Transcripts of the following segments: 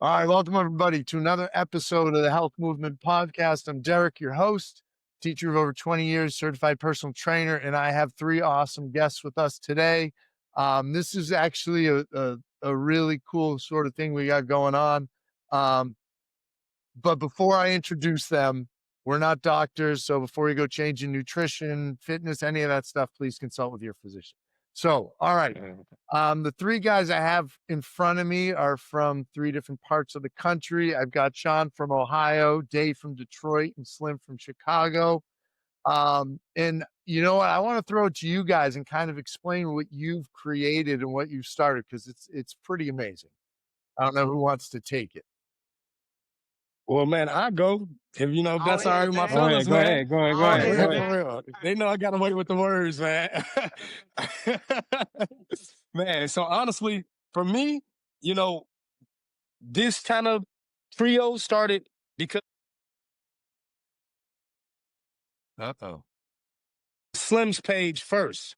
All right, welcome everybody to another episode of the Health Movement Podcast. I'm Derek, your host, teacher of over 20 years, certified personal trainer, and I have three awesome guests with us today. This is actually a really cool sort of thing we got going on. But before I introduce them, we're not doctors, so before you go changing nutrition, fitness, any of that stuff, please consult with your physician. So, all right. The three guys I have in front of me are from three different parts of the country. I've got Sean from Ohio, Dae from Detroit, and Slim from Chicago. And you know what? I want to throw it to you guys and kind of explain what you've created and what you've started, because it's pretty amazing. I don't know who wants to take it. Well, man, I go. If you know, that's all right with my Go fellas, man. Go ahead. For real. They know I got away with the words, man. Man, so honestly, for me, you know, this kind of trio started because Slim's page first.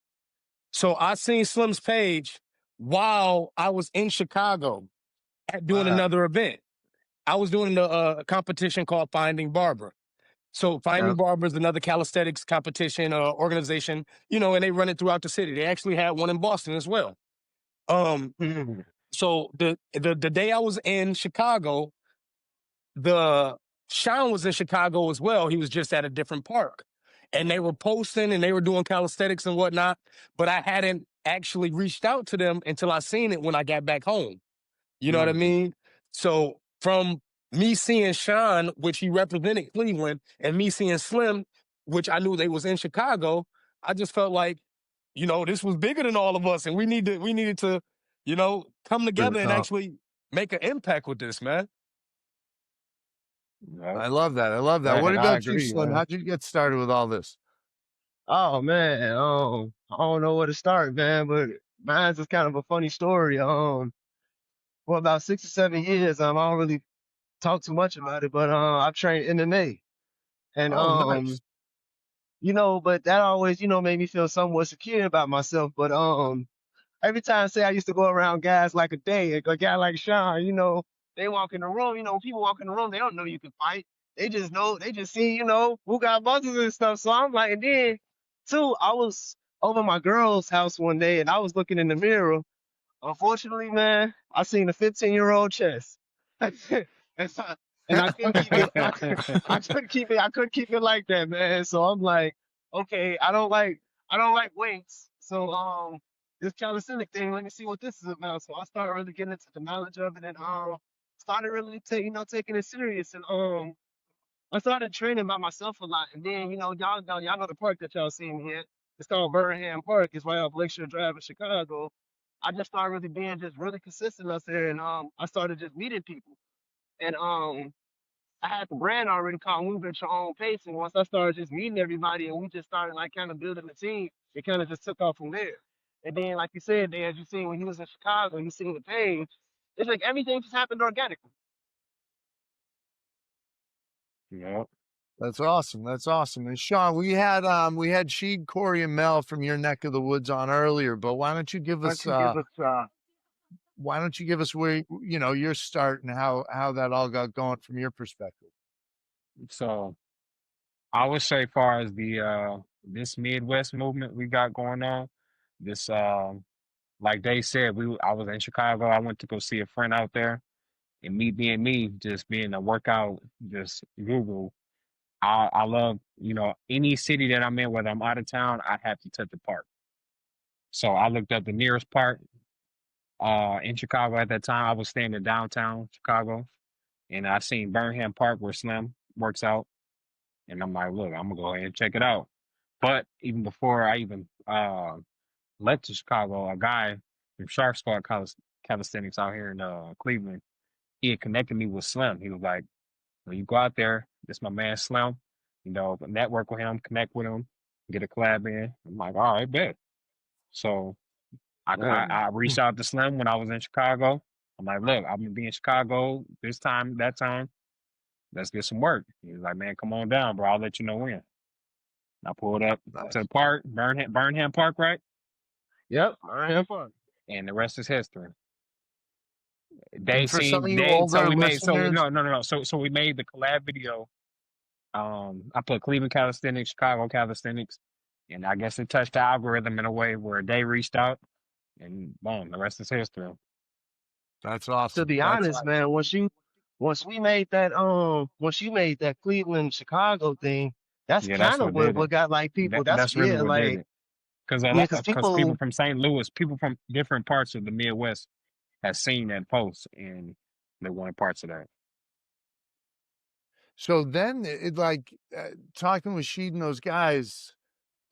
So I seen Slim's page while I was in Chicago at doing another event. I was doing a competition called Finding Barber. So Finding Barber is another calisthenics competition organization, you know, and they run it throughout the city. They actually had one in Boston as well. So the day I was in Chicago, Sean was in Chicago as well. He was just at a different park. And they were posting and they were doing calisthenics and whatnot, but I hadn't actually reached out to them until I seen it when I got back home. You know what I mean? So from me seeing Sean, which he represented Cleveland, and me seeing Slim, which I knew they was in Chicago, I just felt like, you know, this was bigger than all of us, and we needed to, you know, come together and actually make an impact with this, man. I love that. I love that. What about you, Slim? How'd you get started with all this? Oh man, I don't know where to start, man, but mine's is kind of a funny story. For about 6 or 7 years, I don't really talk too much about it, but I've trained MMA, and Nice. you know, but that always, you know, made me feel somewhat secure about myself. But every time, say I used to go around guys like a Dae, a guy like Sean, you know, they walk in the room, you know, people walk in the room, they don't know you can fight. They just know, they just see, you know, who got muscles and stuff. So I'm like, and then too, I was over my girl's house one day and I was looking in the mirror. Unfortunately, man, I seen a 15-year-old chest. and, so, and I couldn't keep it, I couldn't keep it like that, man. So I'm like, okay, I don't like weights. So this calisthenic thing, let me see what this is about. So I started really getting into the knowledge of it and started really taking it serious. And I started training by myself a lot. And then, you know, y'all know the park that y'all seen here. It's called Birmingham Park. It's right off Lakeshore Drive in Chicago. I just started really being just really consistent up there, and I started just meeting people. And I had the brand already called Move at Your Own Pace. And once I started just meeting everybody and we just started like kind of building a team, it kind of just took off from there. And then, like you said, Dan, as you seen when he was in Chicago, you seen the page, it's like everything just happened organically. Yeah. That's awesome. That's awesome. And Sean, we had Sheed, Corey, and Mel from your neck of the woods on earlier, but why don't you give us where, you know, your start and how that all got going from your perspective? So I would say, far as the this Midwest movement we got going on, this like they said, I was in Chicago. I went to go see a friend out there, and me being me, just being a workout, just guru. I love, you know, any city that I'm in, whether I'm out of town, I have to touch the park. So I looked up the nearest park in Chicago at that time. I was staying in downtown Chicago, and I seen Birmingham Park where Slim works out. And I'm like, look, I'm gonna go ahead and check it out. But even before I even left to Chicago, a guy from Calisthenics out here in Cleveland, he had connected me with Slim. He was like, when you go out there, this my man Slim, you know, network with him, connect with him, get a collab in. I'm like, all right, bet. So I reached out to Slim when I was in Chicago. I'm like, look, I'm gonna be in Chicago this time, that time. Let's get some work. He was like, man, come on down, bro. I'll let you know when. I pulled up to the park, Burnham Park, right? Yep, Birmingham Park. And the rest is history. They And for some of seen you they so older we made so listeners, no. So we made the collab video. I put Cleveland Calisthenics, Chicago Calisthenics, and I guess it touched the algorithm in a way where they reached out, and boom, the rest is history. that's To awesome. be That's honest, man, once we made that once you made that Cleveland Chicago thing, that's Yeah, that's kind of what did it. what got like people. That's really what did Like it. Because a yeah, lot, because because people people from St. Louis, people from different parts of the Midwest, have seen that post and they wanted parts of that. so then it like talking with Sheed and those guys,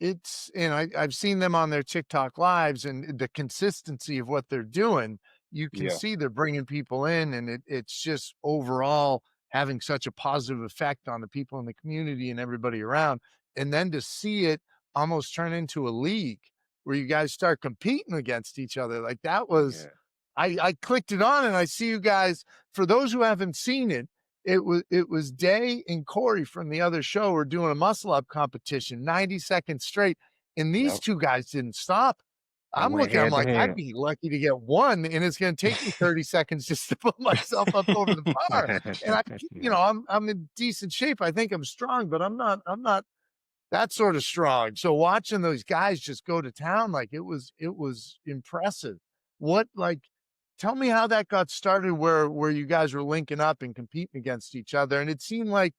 it's and I've seen them on their TikTok lives and the consistency of what they're doing. You can Yeah, see they're bringing people in, and it's just overall having such a positive effect on the people in the community and everybody around. And then to see it almost turn into a league where you guys start competing against each other, like that was, yeah. I clicked it on and I see you guys. For those who haven't seen it, it was Dae and Corey from the other show were doing a muscle up competition, 90 seconds straight, and these Yep. two guys didn't stop. They I'm went looking, I'm head to like, I'd head. be lucky to get one, and it's going to take me 30 seconds just to put myself up over the bar. And Yeah. I'm in decent shape. I think I'm strong, but I'm not that sort of strong. So watching those guys just go to town, like it was impressive. What like tell me how that got started where you guys were linking up and competing against each other. And it seemed like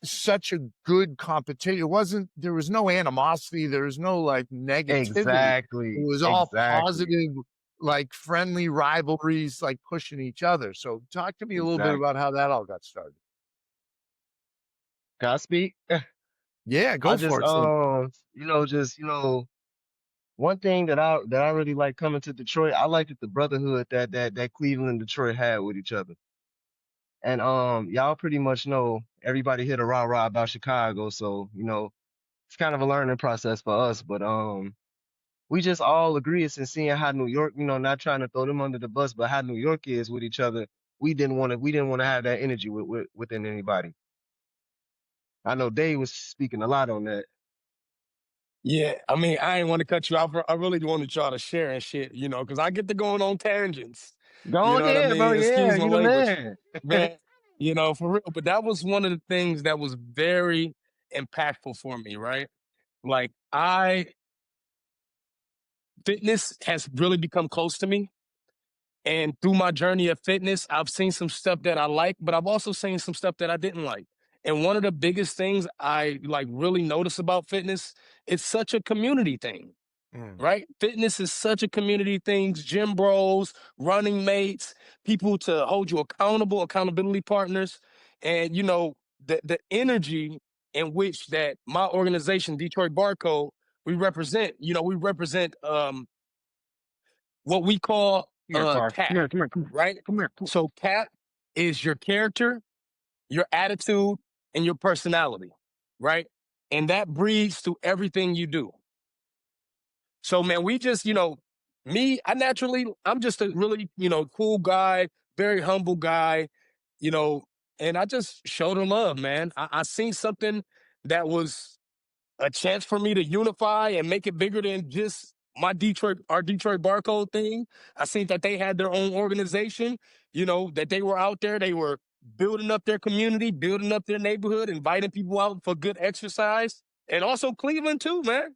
such a good competition. It wasn't, there was no animosity, there was no like negativity. It was all exactly, positive, like friendly rivalries, like pushing each other. So talk to me a little bit exactly. about how that all got started. Can I speak? Yeah, I go just for it, Slim. one thing that I really like coming to Detroit, I liked the brotherhood that Cleveland and Detroit had with each other. And y'all pretty much know everybody hit a rah-rah about Chicago, so it's kind of a learning process for us. But we just all agree it's in seeing how New York, not trying to throw them under the bus, but how New York is with each other. We didn't want to have that energy within anybody. I know Dave was speaking a lot on that. Yeah, I mean, I ain't want to cut you off. I really wanted y'all to share and shit, because I get to going on tangents. Go You on know what I ahead, bro. mean? Yeah, Excuse my you the language, man. man. For real. But that was one of the things that was very impactful for me, right? Like, fitness has really become close to me. And through my journey of fitness, I've seen some stuff that I like, but I've also seen some stuff that I didn't like. And one of the biggest things I like really notice about fitness, it's such a community thing, Mm. right? Fitness is such a community thing. Gym bros, running mates, people to hold you accountable, accountability partners. And the energy in which that my organization, Detroit Barcode, we represent what we call Come here, Car. Come CAP, here, come here, come here, right? come here. Come So CAP is your character, your attitude, and your personality, right? And that breeds through everything you do. So man, we just, I'm just a really, cool guy, very humble guy, you know, and I just showed them love, man. I seen something that was a chance for me to unify and make it bigger than just our Detroit Barcode thing. I seen that they had their own organization, that they were out there, they were building up their community, building up their neighborhood, inviting people out for good exercise. And also Cleveland too, man.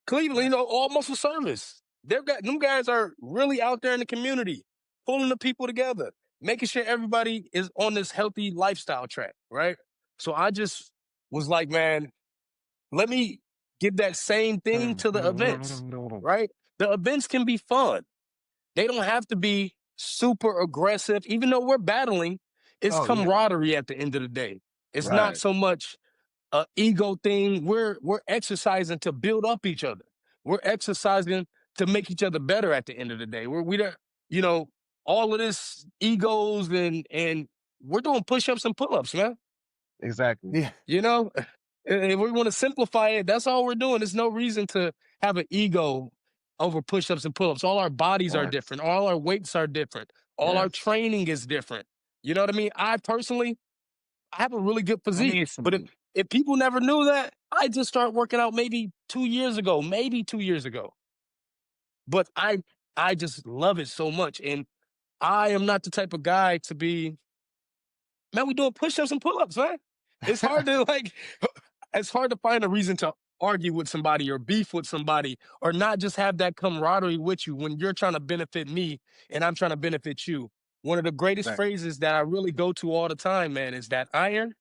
Cleveland, all muscle service. Them guys are really out there in the community, pulling the people together, making sure everybody is on this healthy lifestyle track, right? So I just was like, man, let me give that same thing here. to the events, right? The events can be fun. They don't have to be super aggressive, even though we're battling. It's Oh yeah, camaraderie at the end of the day. It's not right. so much a ego thing. We're exercising to build up each other. We're exercising to make each other better at the end of the day. We don't, you know, all of this egos and we're doing push-ups and pull-ups, man. Exactly. Yeah. You know, if we want to simplify it, that's all we're doing. There's no reason to have an ego over push-ups and pull-ups. All our bodies are Yes. different. All our weights are different. All our Yes. training is different. You know what I mean? I have a really good I physique, need but some. if people never knew that, I just started working out maybe 2 years ago, maybe 2 years ago. But I just love it so much. And I am not the type of guy to be, man, we doing push-ups and pull-ups, man. It's hard to like, it's hard to find a reason to argue with somebody or beef with somebody or not just have that camaraderie with you when you're trying to benefit me and I'm trying to benefit you. One of the greatest Right. phrases that I really go to all the time, man, is that iron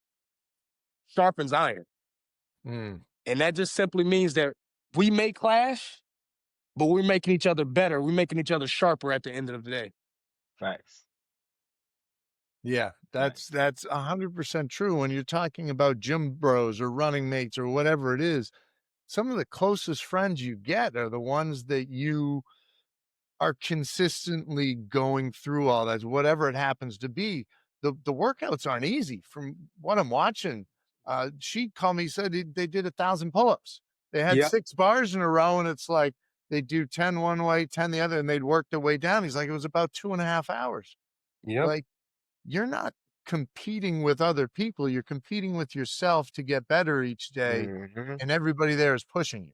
sharpens iron. Mm. And that just simply means that we may clash, but we're making each other better. We're making each other sharper at the end of the day. Facts. Yeah, that's 100% true. When you're talking about gym bros or running mates or whatever it is, some of the closest friends you get are the ones that you are consistently going through all that, whatever it happens to be. The workouts aren't easy. From what I'm watching, she called me, said they did 1,000 pull-ups. They had Yep. 6 bars in a row, and it's like they do 10 one way, 10 the other, and they'd work their way down. He's like, it was about 2.5 hours. Yep. Like, you're not competing with other people. You're competing with yourself to get better each day, Mhm. and everybody there is pushing you.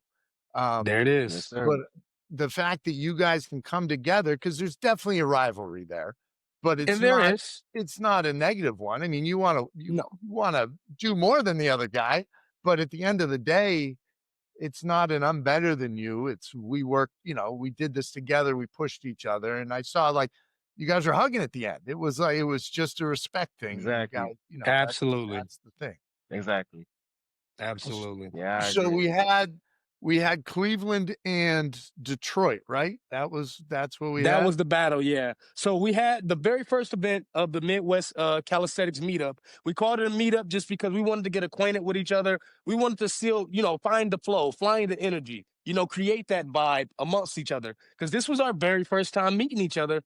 There it Yes, is. sir. But the fact that you guys can come together, because there's definitely a rivalry there, but And there is. it's not a negative one. I mean, you No. want to do more than the other guy, but at the end of the day, it's not an I'm better than you. It's we work, we did this together, we pushed each other. And I saw like you guys were hugging at the end. It was like it was just a respect thing. You Exactly. guys, Absolutely. that's the thing. Exactly. Absolutely. Yeah, I So agree. we had Cleveland and Detroit, right? That's what we That had. was the battle, yeah. So we had the very first event of the Midwest Calisthenics meetup. We called it a meetup just because we wanted to get acquainted with each other. We wanted to still, find the flow, find the energy, create that vibe amongst each other. Because this was our very first time meeting each other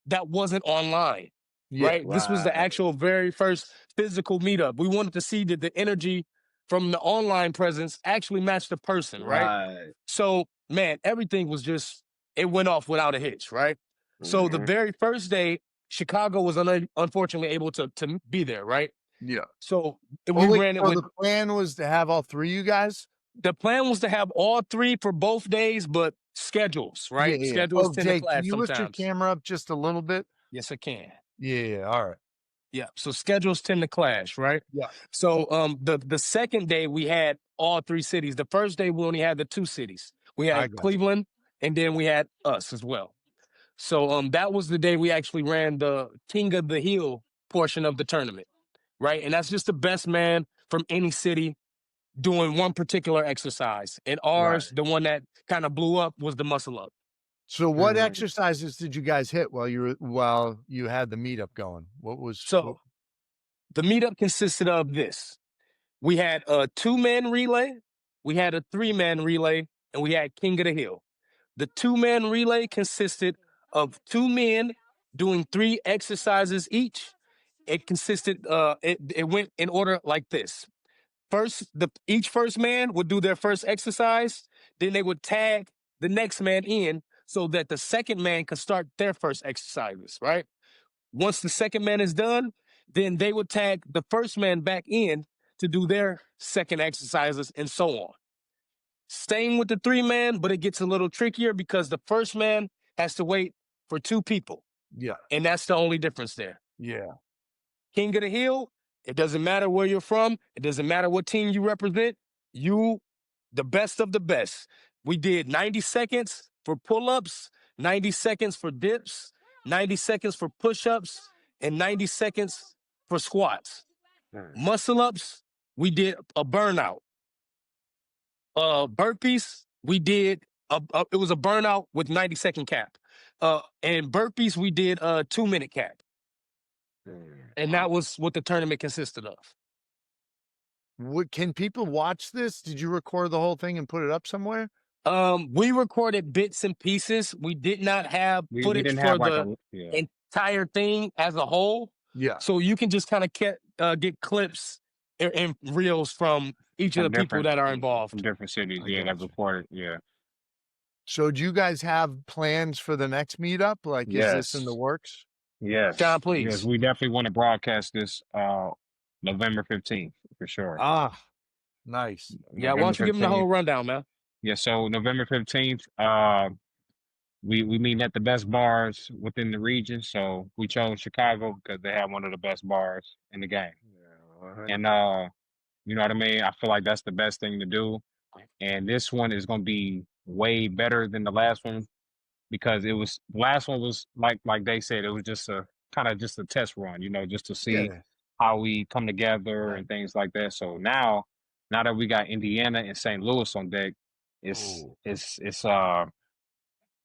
that wasn't online, Yeah. right? This was the Right. actual very first physical meetup. We wanted to see that the energy from the online presence actually matched the person, right? Right. So, man, everything was just, it went off without a hitch, right? So the Mhm. very first day, Chicago was unfortunately able to be there, right? Yeah. So Oh, we wait, ran it so with, the plan was to have all 3 of you guys? the plan was to have all 3 for both days, but schedules, Yeah, right? yeah, yeah. Schedules Oh, tend to Jake, can clash you lift your sometimes. camera up just a little bit? Yes, I can. Yeah, all right. Yeah. So schedules tend to clash, right? Yeah. So the second day we had all 3 cities. The first day we only had the 2 cities. We I had got you. Cleveland and then we had us as well. So that was the day we actually ran the King of the Hill portion of the tournament, right? And that's just the best man from any city doing one particular exercise. And Right. ours, the one that kind of blew up, was the muscle up. So what Mhm. exercises did you guys hit while you had the meetup going? What was So the meetup consisted of this. We had a 2-man relay, we had a 3-man relay, and we had King of the Hill. The 2-man relay consisted of 2 men doing 3 exercises each. It consisted, it went in order like this. Each first man would do their first exercise, then they would tag the next man in so that the second man could start their first exercises, right? Once the second man is done, then they would tag the first man back in to do their second exercises and so on. Same with the 3-man, but it gets a little trickier because the first man has to wait for 2 people. Yeah. And that's the only difference there. Yeah. King of the Hill, it doesn't matter where you're from. It doesn't matter what team you represent. You, the best of the best. We did 90 seconds for pull-ups, 90 seconds for dips, 90 seconds for push-ups, and 90 seconds for squats. Mhm. Muscle-ups, we did a burnout. Burpees, we did, it was a burnout with 90-second cap. And burpees, we did a 2-minute cap. And that was what the tournament consisted of. Can people watch this? Did you record the whole thing and put it up somewhere? We recorded bits and pieces. We did not have We footage didn't for have like the yeah. entire thing as a whole. Yeah. So you can just kind of get clips and reels from each of From the people different that are from involved. different cities, I yeah, that gotcha. recorded, yeah. So do you guys have plans for the next meetup? Like, is this in the Yes. works? Yes. John, Yes, please. we definitely want to broadcast this November 15th for sure. Ah, nice. Yeah, why November don't you give them the 15th. whole rundown, man? Yeah, so November 15th, we meeting at the best bars within the region. So we chose Chicago because they have one of the best bars in the game. And you know what I mean? I feel like that's the best thing to do. And this one is gonna be way better than the last one because it was the last one was like they said, it was just a kind of just a test run, you know, just to see Yeah. how we come together and things like that. So now that we got Indiana and St. Louis on deck, it's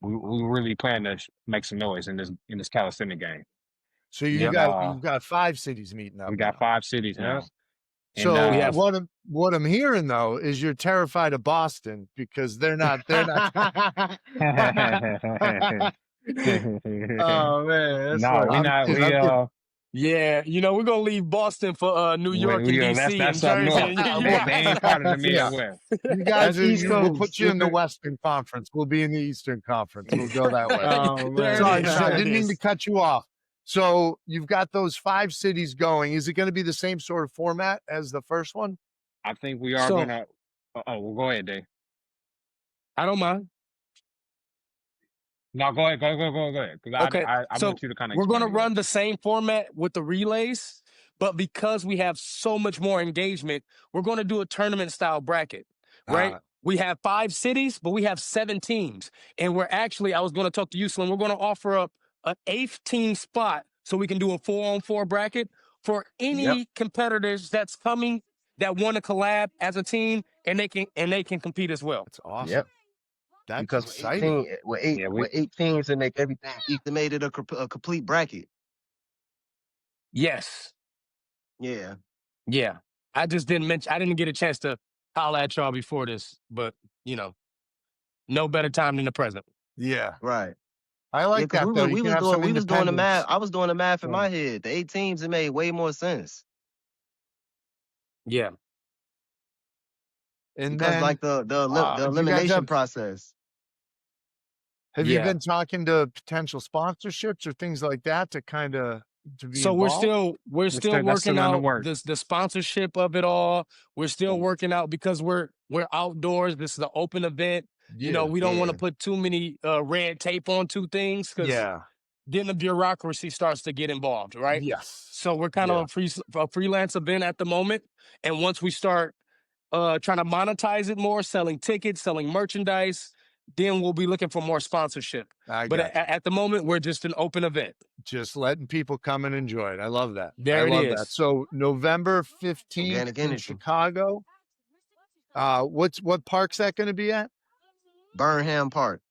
we really plan to make some noise in this calisthenic game. So And you've got 5 cities meeting up we got now. 5 cities now. Yes. And So We have- what I'm hearing though is you're terrified of Boston because they're not Oh man, that's no, funny. we I'm not kidding, we I'm kidding. Yeah, you know, we're gonna leave Boston for New York and DC and that's up Jersey. north. And They ain't part of the Yeah. Midwest. You guys That's East we'll Coast. put you in the Western Conference. We'll be in the Eastern Conference. We'll go that way. Oh man. Sorry, it is, Sean, there it didn't mean to is. cut you off. So you've got those 5 cities going. Is it going to be the same sort of format as the first one? I think we are So- gonna. Well, go ahead, Dae. I don't mind. No, go ahead. 'Cause Okay, I so want you to kind of. we're going to run the same format with the relays, but because we have so much more engagement, we're going to do a tournament style bracket, right? We have 5 cities, but we have 7 teams. And we're actually, I was going to talk to you, Slim, we're going to offer up an 8th team spot so we can do a 4-on-4 bracket for any competitors that's coming that want to collab as a team, and they can compete as well. That's awesome. Yep. That's Because exciting. with 8 teams to make everything made it a complete bracket. Yes. Yeah. Yeah. I just didn't mention, I didn't get a chance to holler at y'all before this, but you know, no better time than the present. Yeah. Right. I like that though. You can have some we was doing the math. independence. I was doing the math in my head. The 8 teams, it made way more sense. Yeah. And Because then like the do you guys elimination process. have you Yeah. been talking to potential sponsorships or things like that to kind of be So involved? we're still that's working still in the out works. the sponsorship of it all. We're still working out because we're outdoors. This is an open event. You know, we don't want to put too many red tape on 2 things because then the bureaucracy starts to get involved, right? Yes. So we're kind of a freelance event at the moment. And once we start trying to monetize it more, selling tickets, selling merchandise, then we'll be looking for more sponsorship. But at the moment, we're just an open event. Just letting people come and enjoy it. I love that. There I it love is. that. So November 15th Organic in energy. Chicago. What park's that going to be at? Burnham Park.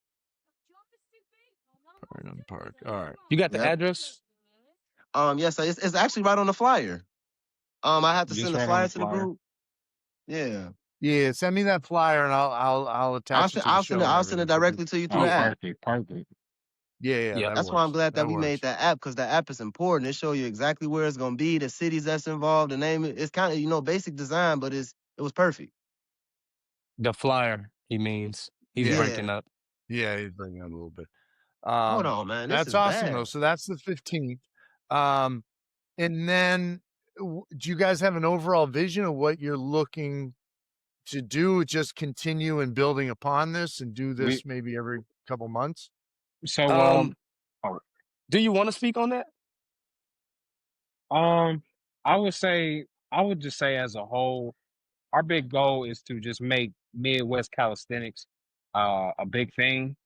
Burnham Park. All right. You got the address? Yes, it's actually right on the flyer. I have to Just send the right on flyer the to the flyer. group. Yeah. Yeah, send me that flyer and I'll attach it to the show. I'll send it directly to you through Oh, the app. perfect. Yeah. That's why I'm glad that we made that app, because the app is important. It show you exactly where it's gonna be, the cities that's involved, the name. It's kind of basic design, but it was perfect. The flyer, he means. He's breaking up. Yeah, he's bringing up a little bit. Hold on, man. This That's is awesome bad. though. So that's the 15th. And then do you guys have an overall vision of what you're looking to do? Just continue and building upon this and do this maybe every couple months? So do you want to speak on that? I would just say as a whole, our big goal is to just make Midwest Calisthenics a big thing,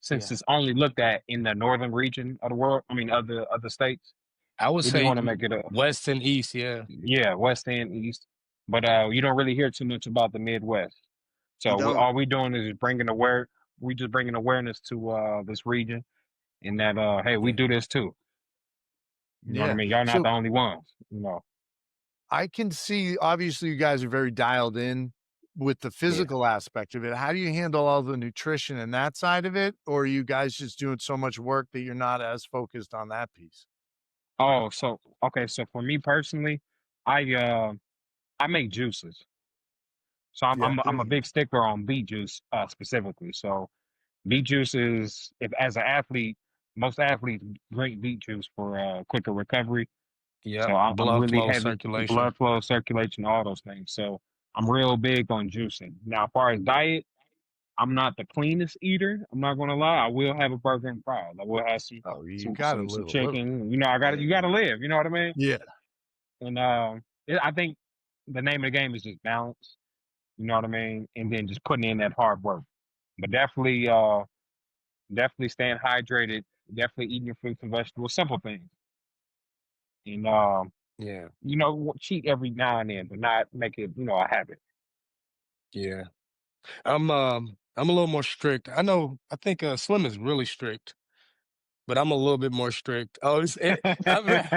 since it's only looked at in the northern region of the world. I mean, other states. I would We say want to make it a West and East, yeah, West and East. But you don't really hear too much about the Midwest. So all we doing is bringing awareness to this region, and that hey, we do this too. You know what I mean? Y'all not the only ones. You know. I can see, obviously, you guys are very dialed in with the physical aspect of it. How do you handle all the nutrition and that side of it? Or are you guys just doing so much work that you're not as focused on that piece? Oh, so okay. So for me personally, I make juices. So I'm a big sticker on beet juice specifically. So beet juice is, if as an athlete, most athletes drink beet juice for quicker recovery. Yeah. So I'm Blood really flow, heavy circulation. blood flow, circulation, all those things. So I'm real big on juicing. Now, as far as diet, I'm not the cleanest eater. I'm not gonna lie. I will have a burger and fries. I will have Oh, you some gotta some live some a little. chicken. You know, you gotta live. You know what I mean? Yeah. And I think the name of the game is just balance. You know what I mean? And then just putting in that hard work. But definitely staying hydrated. Definitely eating your fruits and vegetables. Simple things. And Yeah. you know, cheat every now and then, but not make it, a habit. Yeah. I'm a little more strict. I think Slim is really strict, but I'm a little bit more strict. Oh, I mean, All right.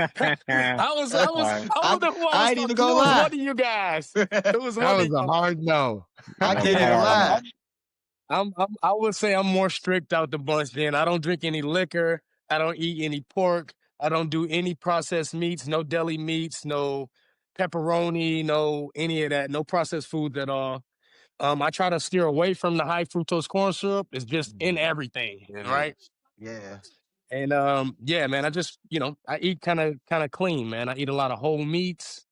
I I wonder who I I was ain't even talking to. It gonna was lie. one of you guys. It was That one of was a you. hard no. I That was can't a even Yeah, hard lie. no. I would say I'm more strict out the bunch. Then I don't drink any liquor. I don't eat any pork. I don't do any processed meats. No deli meats. No pepperoni. No any of that. No processed foods at all. I try to steer away from the high fructose corn syrup. It's just in everything, right? Yeah. And yeah, man, I just I eat kind of clean, man. I eat a lot of whole meats.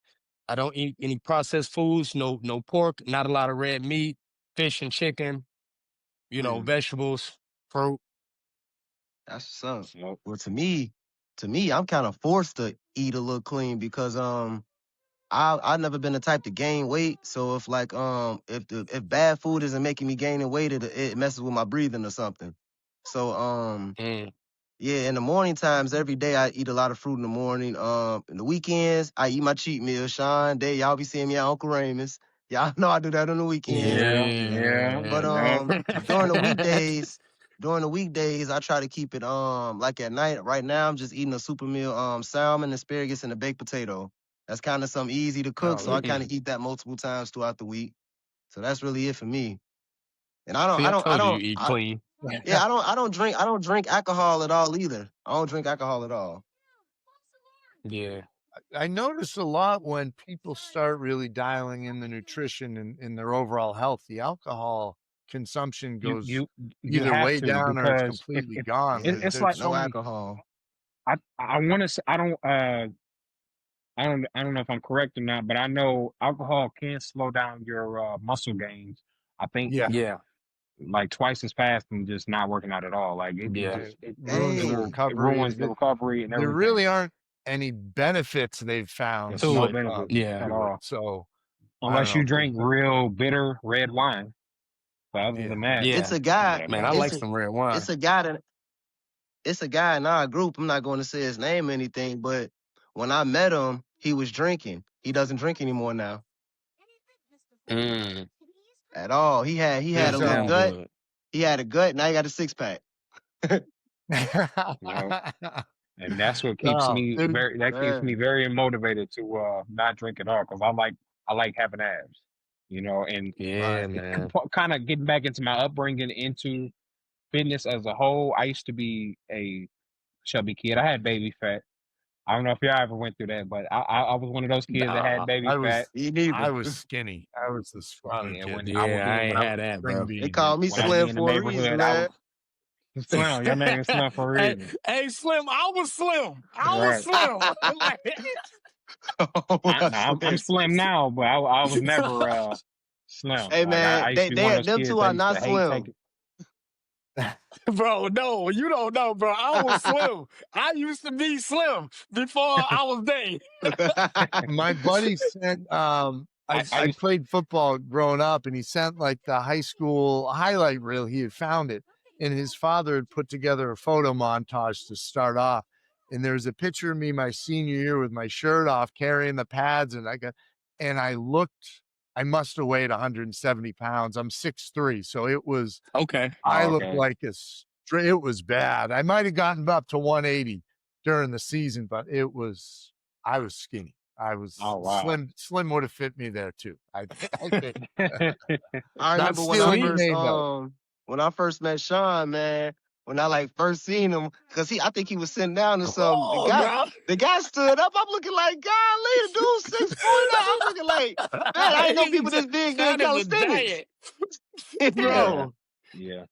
I don't eat any processed foods. No pork. Not a lot of red meat, fish and chicken. Mm, Vegetables, fruit. that's what's up. So, Well, to me, I'm kind of forced to eat a little clean because I've never been the type to gain weight. So if like if bad food isn't making me gaining weight, it messes with my breathing or something. So Mm. yeah, in the morning times, every day I eat a lot of fruit in the morning. In the weekends, I eat my cheat meal. Sean, Day, y'all be seeing me at Uncle Raymond's. Y'all know I do that on the weekend. yeah, Yeah, yeah, But yeah. during the weekdays, I try to keep it like at night. Right now, I'm just eating a super meal, salmon, asparagus, and a baked potato. That's kind of something easy to cook, Oh, so I yeah. kind of eat that multiple times throughout the week. So that's really it for me. And I don't, See, I I don't, I told you don't, you eat I, clean. yeah, I don't drink alcohol at all either. I don't drink alcohol at all. Yeah. I notice a lot when people start really dialing in the nutrition and their overall health, the alcohol consumption You goes you you either have way to, down or it's because completely if gone. Yeah, it's like, There's so no many. alcohol. I want to say, I don't know if I'm correct or not, but I know alcohol can slow down your muscle gains. I think Yeah, Yeah. like twice as fast than just not working out at all. Like it can Yeah. it just ruins your Dang. it recovery. ruins the recovery and There everything. really aren't any benefits they've found There's To no it. benefits Yeah. at to it. all So I don't unless know. you drink real bitter red wine. But other Yeah. than that, It's Yeah. a guy. yeah, Man, I man. like It's a some red it's wine. a guy that it's a guy in our group. I'm not going to say his name or anything, but when I met him, he was drinking. He doesn't drink anymore now Mm. at all. He That had a He's little sound gut. good. He had a gut. Now he got a six pack. You know, and that's what keeps No, me dude, very that keeps me Man, very motivated to not drink at all, because I like having abs, and Yeah, right. it man. kind of getting back into my upbringing into fitness as a whole. I used to be a chubby kid. I had baby fat. I don't know if y'all ever went through that, but I was one of those kids that had Nah. baby fat. he I neither. was skinny. I was the scrawny And kid, when I would Yeah, be I when ain't I had that, string bro. They bean. call me when I would be Slim in the for a reason, neighborhood, I man. was Slim. Your name is Slim for a hey, reason. hey, Slim, I was slim. I was Right. slim. Like, Oh, I'm Slim. slim now, but I was never slim. Hey Like man, I used to be one of those them kids two that are used not to hate slim. taking. bro, no, you don't know, bro. I was slim. I used to be slim before I was Dae. My buddy sent I I used played football growing up and he sent like the high school highlight reel. He had found it and his father had put together a photo montage to start off. And there's a picture of me my senior year with my shirt off, carrying the pads, and I must have weighed 170 pounds. I'm 6'3", so Okay. I oh, looked okay. like it was bad. I might have gotten up to 180 during the season, but I was skinny. I was Oh wow. slim would have fit me there too. I think. I Not remember stealing your Sweet. name though. when I first met Sean, man, when I like first seen him, cause I think he was sitting down or something. Oh, bro. The guy stood up. I'm looking like, golly, the dude 6'4" now. I'm looking like, man, I didn't know He people this big doing Shot is a calisthenics. giant. Yeah, Bro. yeah.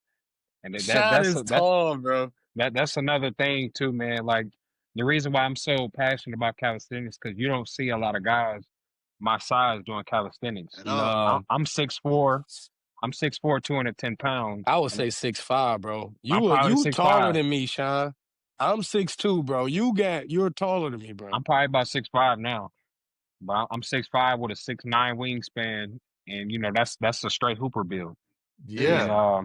And Shot is tall, bro. that's another thing too, man. Like the reason why I'm so passionate about calisthenics, because you don't see a lot of guys my size doing calisthenics. At all. No. I'm 6'4", I'm 6'4", 210 pounds. I would say 6'5", bro. I'm probably You taller 6'5". than me, Sean. I'm 6'2", bro. You're taller than me, bro. I'm probably about 6'5" now, but I'm 6'5" with a 6'9" wingspan, and that's a straight hooper build. And Yeah.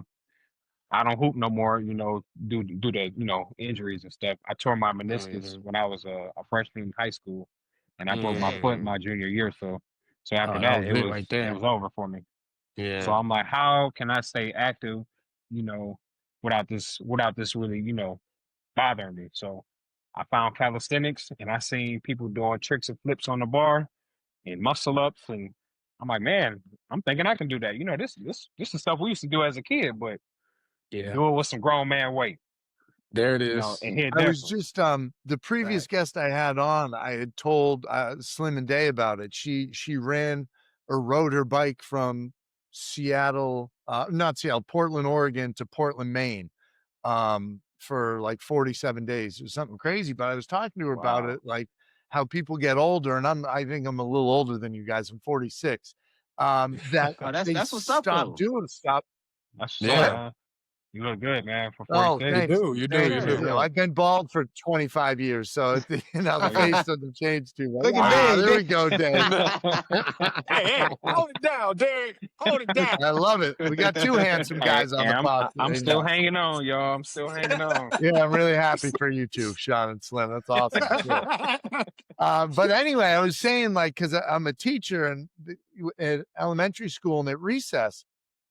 I don't hoop no more, due to injuries and stuff. I tore my meniscus Mhm. when I was a freshman in high school, and I broke my foot Mhm. my junior year. So Oh, after that that, was it right it there. was over for me. So Yeah. I'm like, how can I stay active, you know, without this really, bothering me? So I found calisthenics, and I seen people doing tricks and flips on the bar and muscle ups, and I'm like, man, I'm thinking I can do that. This is stuff we used to do as a kid, but Yeah. do it with some grown man weight, There it is. and hit I was different. just the previous Right. guest I had on, I had told Slim and Dae about it. She ran or rode her bike from Seattle, not Seattle, Portland, Oregon to Portland, Maine, for like 47 days. It was something crazy, but I was talking to her about Wow. it, like how people get older, and I think I'm a little older than you guys. I'm 46. That Oh, they that's what's up stop though. doing stuff. That's what's Go up, Yeah. ahead. man. You look good, man, for Oh, 46. You thanks. do. You do. Thank You you. do. Yeah. I've been bald for 25 years, so the Oh yeah. face doesn't change too much. Look at Ah, Dave. there we go, Dave. Hey, hold it down, Derek. Hold it down. I love it. We got two handsome Hey, guys on hey, the pod I'm today. still hanging on, y'all. I'm still hanging on. Yeah, I'm really happy for you two, Sean and Slim. That's awesome. Cool. But anyway, I was saying, like, because I'm a teacher and at elementary school, and at recess,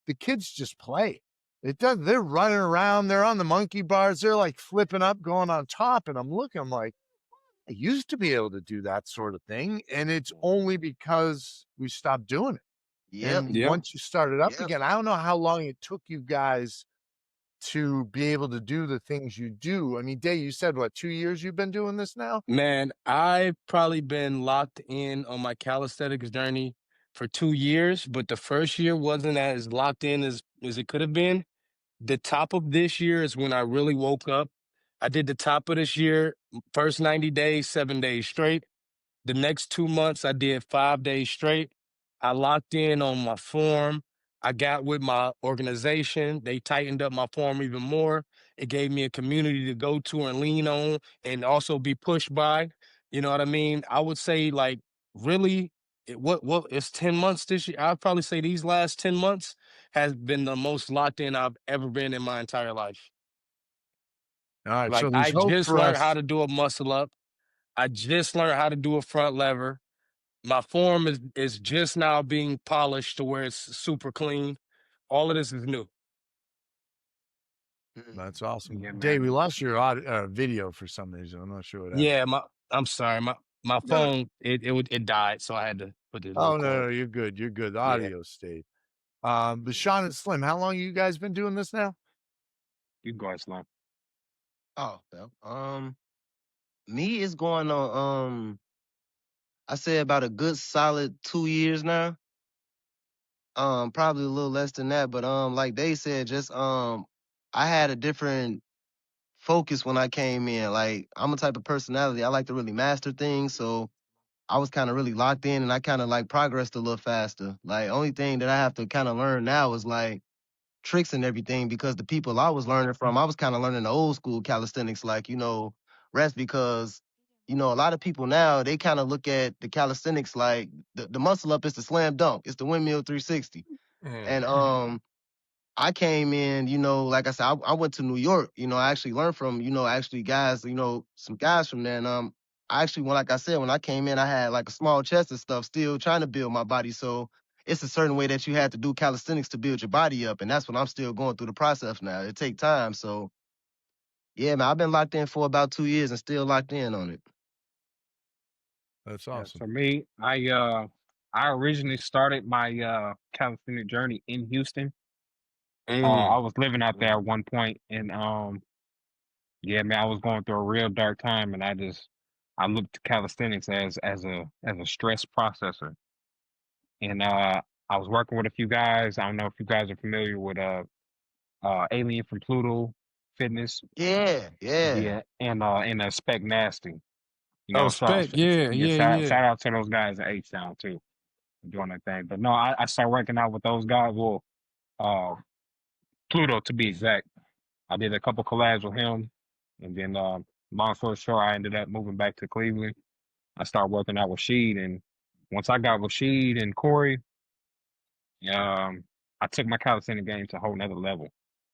the kids just play. They're running around, they're on the monkey bars, they're like flipping up, going on top. And I'm like, I used to be able to do that sort of thing, and it's only because we stopped doing it. Yep. And Yep. once you start it up Yep. again, I don't know how long it took you guys to be able to do the things you do. I mean, Dae, you said what, 2 years you've been doing this now? Man, I've probably been locked in on my calisthenics journey for 2 years, but the first year wasn't as locked in as it could have been. The top of this year is when I really woke up. I did the top of this year, first 90 days, 7 days straight. The next 2 months, I did 5 days straight. I locked in on my form. I got with my organization. They tightened up my form even more. It gave me a community to go to and lean on and also be pushed by. You know what I mean? I would say, like, really, what it's 10 months this year. I'd probably say these last 10 months has been the most locked in I've ever been in my entire life. All right, Like, so I there's hope just for learned how us. to do a muscle up. I just learned how to do a front lever. My form is just now being polished to where it's super clean. All of this is new. That's awesome. Yeah, Dae, we man. lost your video for some reason. I'm not sure what happened. Yeah, I'm sorry. My No. phone it died, so I had to put this little Oh, no, cord. you're good. You're good. The Yeah. audio stayed. But Sean and Slim, how long you guys been doing this now? You go, Slim. Oh, well, me is going on I say about a good solid 2 years now. Probably a little less than that, but like they said, just I had a different focus when I came in. Like I'm a type of personality, I like to really master things, so I was kind of really locked in and I kind of like progressed a little faster. Like only thing that I have to kind of learn now is like tricks and everything because the people I was learning from, I was kind of learning the old school calisthenics, like, rest because, a lot of people now, they kind of look at the calisthenics like the muscle up is the slam dunk, it's the windmill 360. And I came in, like I said, I went to New York, I actually learned from, actually guys, some guys from there. And I actually, like I said, when I came in, I had like a small chest and stuff, still trying to build my body. So it's a certain way that you had to do calisthenics to build your body up. And that's what I'm still going through the process now. It take time. So yeah, man, I've been locked in for about 2 years and still locked in on it. That's Yeah, awesome. for me, I originally started my calisthenic journey in Houston. I was living out there at one point, and yeah, man, I was going through a real dark time, and I looked to calisthenics as a stress processor. And I was working with a few guys. I don't know if you guys are familiar with Alien from Pluto Fitness. Yeah, yeah. Yeah, and Spec Nasty. Oh, So spec. Yeah, yeah, yeah, shout yeah. shout out to those guys at H Town too, doing their thing. But no, I started working out with those guys. Well, Pluto to be exact. I did a couple collabs with him, and then long story short, I ended up moving back to Cleveland. I started working out with Sheed, and once I got with Sheed and Corey, I took my calisthenics game to a whole nother level.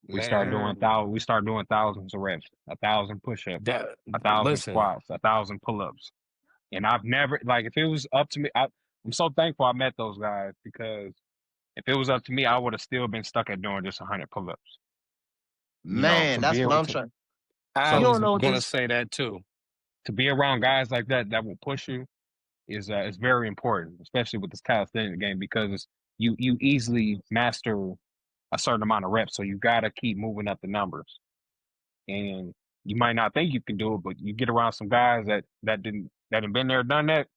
We started doing Man, we started doing thousands of reps, 1,000 push-ups, that 1,000 listen, squats, 1,000 pull-ups. And I've never like if it was up to me, I'm so thankful I met those guys because if it was up to me, I would have still been stuck at doing just 100 pull-ups. You know, Man, to be that's what able I'm to trying. I You so don't was know what gonna this. say that too. to be around guys like that that will push you is very important, especially with this calisthenics game because you easily master a certain amount of reps, so you gotta keep moving up the numbers. And you might not think you can do it, but you get around some guys that have been there, done that.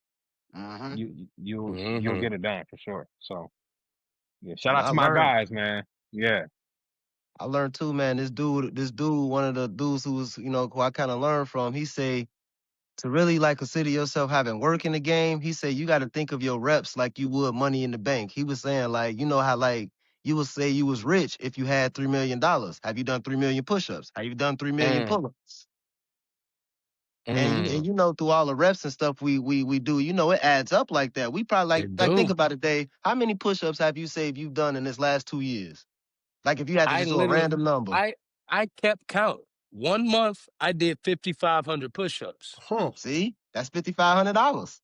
Hmm. You'll Hmm. get it done for sure. So yeah, shout And out I to my learned. guys, man. Yeah, I learned too, man. This dude, one of the dudes who was, who I kind of learned from. He say to really like consider yourself having work in the game. He said you got to think of your reps like you would money in the bank. He was saying like, you know how like you would say you was rich if you had $3 million. Have you done 3 million push-ups? Have you done 3 million Mm, pull-ups? And mm, you know through all the reps and stuff we do, it adds up like that. We probably they like think do. about it, Dave. How many push-ups have you saved you've done in this last 2 years? Like if you had to I just do a literally, random number. I I kept count. 1 month, I did 5,500 push-ups. Huh. See, that's $5,500.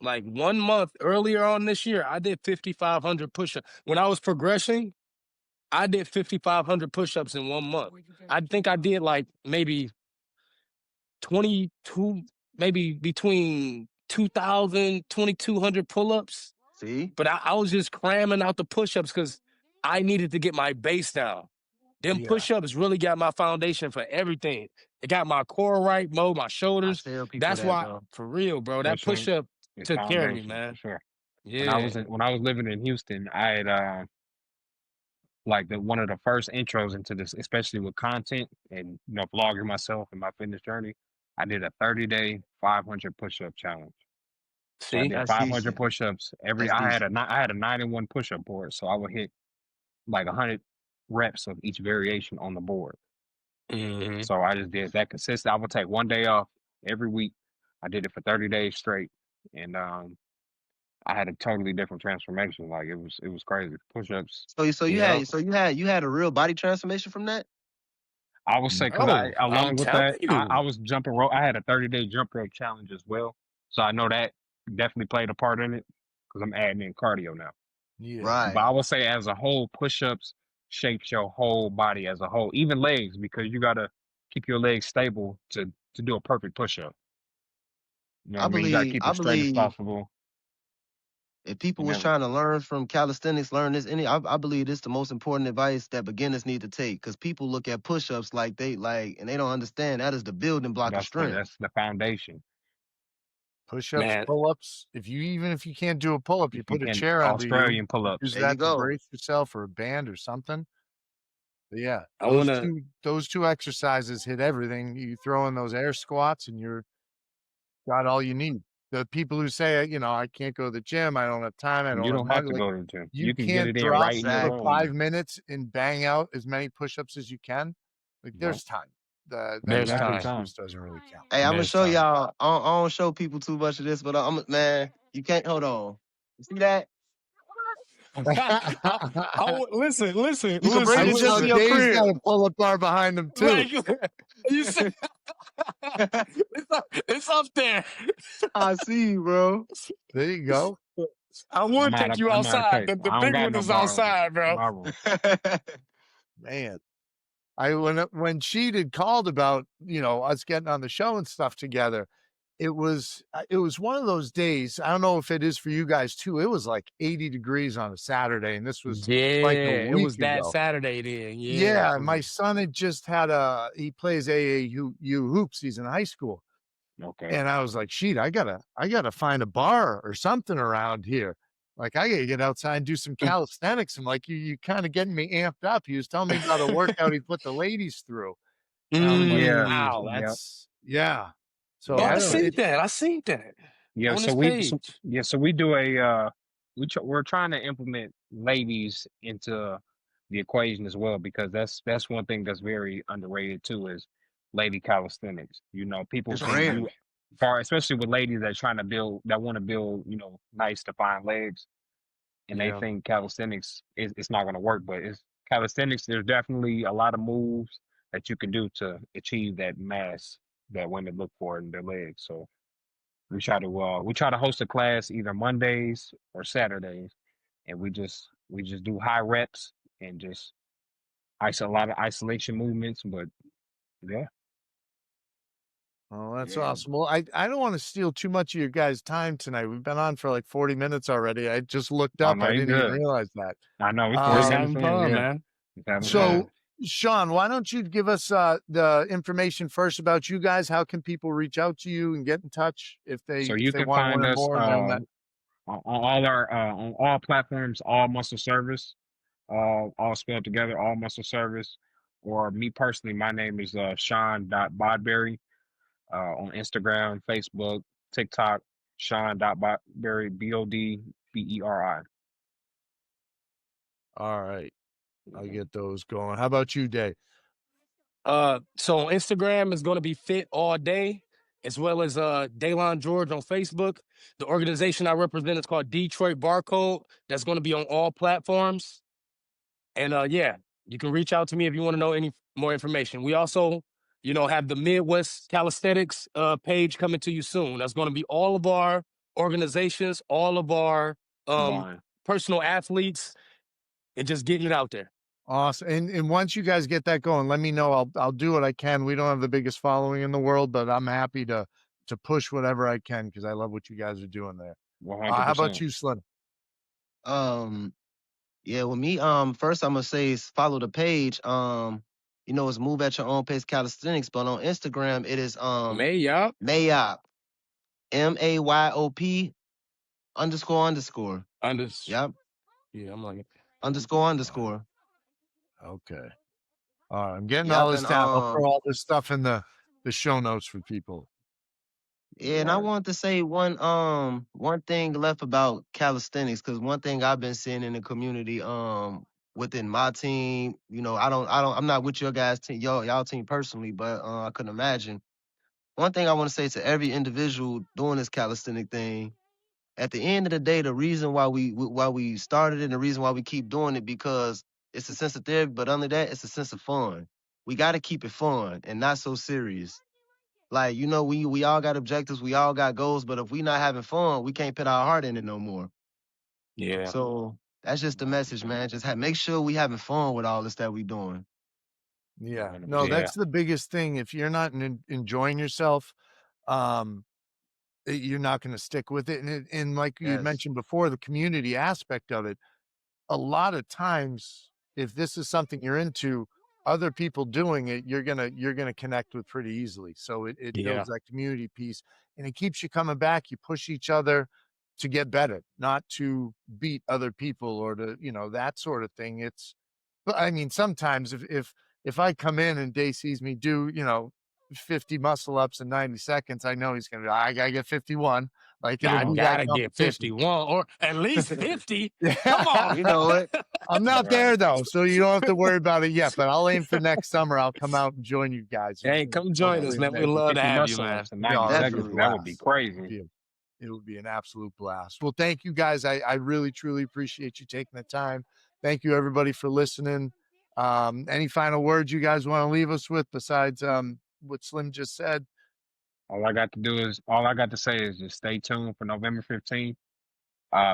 Like 1 month earlier on this year, I did 5,500 push-ups. When I was progressing, I did 5,500 push-ups in 1 month. I think I did like maybe 22, maybe between 2,000, 2,200 pull-ups. See, But I was just cramming out the push-ups because I needed to get my base down. Them Yeah. push-ups really got my foundation for everything. It got my core right, my I shoulders. tell people That's that, why, bro. for real, bro, that pushing push-up is took care of me, foundation for man. sure. Yeah. When I was living in Houston, I had like one of the first intros into this, especially with content and vlogging myself and my fitness journey. I did a 30-day 500 push-up challenge. So I See? did That's 500 decent. push-ups every. That's decent. I had a 91 push-up board, so I would hit like 100 reps of each variation on the board. Hmm. So I just did that consistent. I would take one day off every week. I did it for 30 days straight, and I had a totally different transformation. Like it was crazy. Push-ups. So Yep. you had a real body transformation from that? I would say because I Bro, I'm along with telling that, I you. was jumping rope. I had a 30-day jump rope challenge as well. So I know that definitely played a part in it because I'm adding in cardio now. Yeah. But Right. I would say as a whole, push-ups shapes your whole body as a whole, even legs, because you gotta keep your legs stable to do a perfect push-up. You know what I mean? You gotta keep I it straight as believe possible if people and was everything. trying to learn from calisthenics, learn this, I believe this the most important advice that beginners need to take. Because people look at push-ups like and they don't understand that is the building block of strength. That's the foundation. Push-ups, Man, pull-ups. Even if you can't do a pull-up, you If you put a can, chair under you, Australian pull-ups. use There you that to go. brace yourself or a band or something. But yeah, I wanna those two exercises hit everything. You throw in those air squats and you're got all you need. The people who say, I can't go to the gym, I don't have time, I don't You have don't have money. to Like go to the gym. you You can get can't it in drop right in your for Exactly. room. 5 minutes and bang out as many push-ups as you can. Like No, there's time. That there's last definitely time. excuse time. doesn't really count. Hey, I'm gonna There's show time. y'all. I don't show people too much of this, but man, you can't hold on. You see that? Listen, listen, You can bring I listen, this just junk know to listen. your Dave's got crib. a pull-up bar behind him too. Like you said, it's up there. I see you, bro. There you go. I would take you I'm out of outside. shape. The I don't big got one no is bar outside, in bro. my room. Man. When she had called about, us getting on the show and stuff together, it was one of those days. I don't know if it is for you guys too. It was like 80 degrees on a Saturday, and this was like a Yeah, it was week that ago. Saturday then. Yeah. Yeah, my son had just had he plays AAU hoops. He's in high school. Okay. And I was like, "Sheet, I gotta find a bar or something around here. Like, I gotta get outside and do some calisthenics." I'm like, "You kind of getting me amped up." He was telling me about a workout he put the ladies through. And I was like, Yeah. Mm. "Wow, Yeah. yeah." So Oh, I Yeah, I don't know. seen so that. I seen that Yeah. on this page. So we do we're trying to implement ladies into the equation as well, because that's one thing that's very underrated too, is lady calisthenics. You know, people It's think rare. you far, especially with ladies that trying to build, that want to build, you know, nice defined legs, and they Yeah. think calisthenics is it's not going to work, but it's calisthenics. There's definitely a lot of moves that you can do to achieve that mass that women look for in their legs. So we try to host a class either Mondays or Saturdays, and we just do high reps and just a lot of isolation movements. But yeah, Oh, that's Yeah. awesome. Well, I don't want to steal too much of your guys' time tonight. We've been on for like 40 minutes already. I just looked oh up. no, I you didn't even good. realize that. I know we're Just 40 Um, minutes having in. fun, Yeah, man. just having Yeah. fun. so Sean, why don't you give us the information first about you guys? How can people reach out to you and get in touch if So they you can want to find learn us more and learn that? on all our on all platforms, all muscle service, all spelled together, all muscle service. Or me personally, my name is Sean.Bodberry. On Instagram, Facebook, TikTok, Sean.Bodberry, Bodberi. All right. I'll get those going. How about you, Dae? So on Instagram is going to be Fit All Day, as well as Daylon George on Facebook. The organization I represent is called Detroit Barcode. That's going to be on all platforms. And yeah, you can reach out to me if you want to know any more information. We also, have the Midwest Calisthenics page coming to you soon. That's going to be all of our organizations, all of our Combined. personal athletes, and just getting it out there. Awesome. And once you guys get that going, let me know. I'll do what I can. We don't have the biggest following in the world, but I'm happy to push whatever I can because I love what you guys are doing there. How about 100%. you, Slim? Yeah, with me, first I'm gonna say is follow the page. It's Move at Your Own Pace Calisthenics, but on Instagram it is Mayop. Mayop, MAYOP __. Yep, Yeah, I'm like, __. Okay. All right. I'm getting all Yep, this and down. I'll throw all this stuff in the show notes for people. yeah, and I wanted to say one thing left about calisthenics, because one thing I've been seeing in the community within my team, I'm not with your guys' team, y'all team personally, but I couldn't imagine. One thing I want to say to every individual doing this calisthenic thing, at the end of the day, the reason why we started it and the reason why we keep doing it, because it's a sense of therapy, but under that, it's a sense of fun. We got to keep it fun and not so serious. Like, we all got objectives, we all got goals, but if we not having fun, we can't put our heart in it no more. yeah. So that's just the message, man. Just make sure we having fun with all this that we doing. Yeah. 100%. No, Yeah. that's the biggest thing. If you're not enjoying yourself, you're not going to stick with it. And like you Yes. mentioned before, the community aspect of it, a lot of times, if this is something you're into, other people doing it, you're gonna connect with pretty easily. So it Yeah. builds that community piece, and it keeps you coming back. You push each other to get better, not to beat other people or to that sort of thing. But I mean, sometimes if I come in and Dae sees me do 50 muscle ups in 90 seconds, I know he's gonna be like, I gotta get 51. Like it'll I be that gotta get competition. 51 or at least 50. Yeah. Come on. You know it. I'm not Right. there though, so you don't have to worry about it yet. But I'll aim for next summer. I'll come out and join you guys. Hey, come join us, Hopefully man. in We'd May. love to 50 have you, muscle man. ups in No, 90 it'll be a seconds. That would be blast. crazy. It would be an absolute blast. Well, thank you guys. I really truly appreciate you taking the time. Thank you everybody for listening. Any final words you guys want to leave us with besides what Slim just said? All I got to say is just stay tuned for November 15th.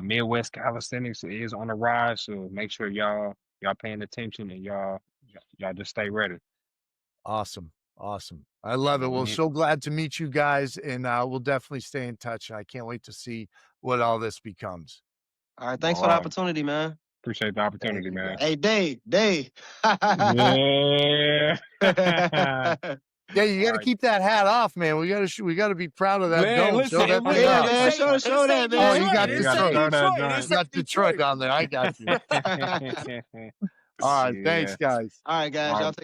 Midwest Calisthenics is on the rise, so make sure y'all paying attention and y'all just stay ready. Awesome. I love it. Well, Mhm. so glad to meet you guys, and we'll definitely stay in touch. I can't wait to see what all this becomes. All right, thanks for the opportunity, man. Appreciate the opportunity, man. Hey, Dae. Yeah. Yeah, you got to Alright. keep that hat off, man. We got to be proud of that Man, dome. Show listen, that it thing Yeah, off. man, show that, man. Oh, you got It say Detroit. Detroit. You got Detroit on there. I got you. All right, thanks, guys. All right, guys, y'all take